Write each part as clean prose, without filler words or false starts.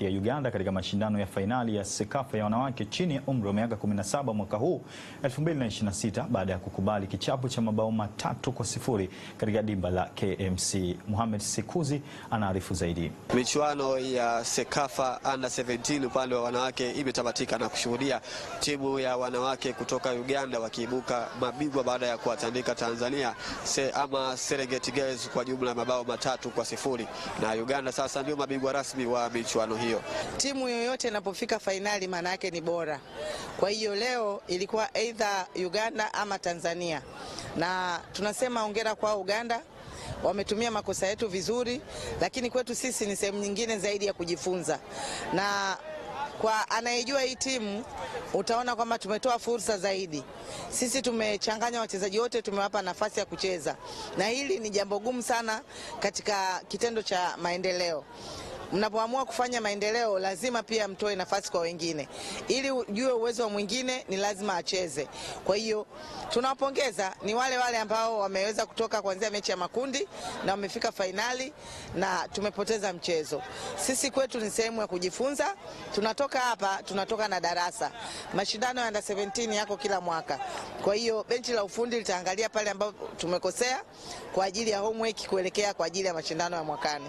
ya Uganda katika mashindano ya fainali ya Sekafa ya wanawake chini ya umri wa miaka 17 mwaka huu 2026 baada ya kukubali kichapo cha mabao 3-0 katika dimba la KMC. Mohamed Sekuzi anaarifu zaidi. Michuano ya Sekafa Under 17 upande wa wanawake imetamatika na kushuhudia timu ya wanawake kutoka Uganda wakiibuka mabingwa baada ya kuwatandika Tanzania ama Serengeti Girls kwa jumla mabao 3-0, na Uganda sasa ndio mabingwa rasmi wa michuano hiyo. Timu yoyote inapofika fainali maana yake ni bora. Kwa hiyo leo ilikuwa either Uganda ama Tanzania, na tunasema hongera kwa Uganda, wametumia makosa yetu vizuri, lakini kwetu sisi ni sehemu nyingine zaidi ya kujifunza. Na kwa anayejua hii timu utaona kwamba tumetoa fursa zaidi. Sisi tumechanganya wachezaji wote, tumewapa nafasi ya kucheza, na hili ni jambo gumu sana katika kitendo cha maendeleo. Mnapoamua kufanya maendeleo lazima pia mtoe nafasi kwa wengine. Ili ujue uwezo wa mwingine ni lazima acheze. Kwa hiyo tunawapongeza, ni wale ambao wameweza kutoka kuanzia mechi ya makundi na wamefika fainali na tumepoteza mchezo. Sisi kwetu ni sehemu ya kujifunza. Tunatoka hapa, tunatoka na darasa. Mashindano ya Under 17 yako kila mwaka. Kwa hiyo benchi la ufundi litaangalia pale ambapo tumekosea kwa ajili ya homework kuelekea kwa ajili ya mashindano ya mwakani.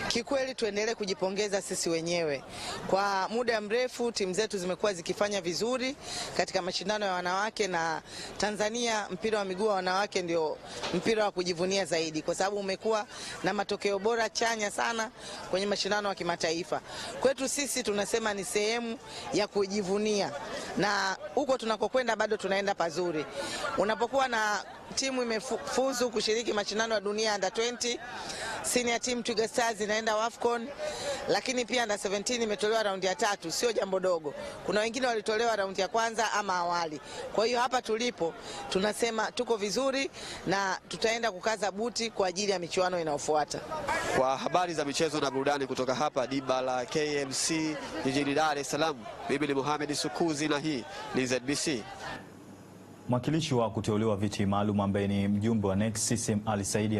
Kikweli tuendelee kujipongeza sisi wenyewe. Kwa muda mrefu timu zetu zimekuwa zikifanya vizuri katika mashindano ya wanawake, na Tanzania mpira wa miguu wa wanawake ndio mpira wa kujivunia zaidi, kwa sababu umekuwa na matokeo bora chanya sana kwenye mashindano ya kimataifa. Kwetu sisi tunasema ni sehemu ya kujivunia, na huko tunakokwenda bado tunaenda pazuri. Unapokuwa na timu imefuzu kushiriki mashindano ya dunia Under 20, senior team Twiga Stars inaenda AFCON, lakini pia Under 17 imetolewa raundi ya 3, sio jambo dogo. Kuna wengine walitolewa raundi ya kwanza ama awali. Kwa hiyo hapa tulipo tunasema tuko vizuri na tutaenda kukaza buti kwa ajili ya michuano inayofuata. Kwa habari za michezo na burudani kutoka hapa dimba la KMC jijini Dar es Salaam, mimi ni Mohamed Sekuzi na hii ni ZBC. Mwakilishi wa kuteuliwa viti maalum ambaye ni mjumbe wa NEC CCM Ali Saidi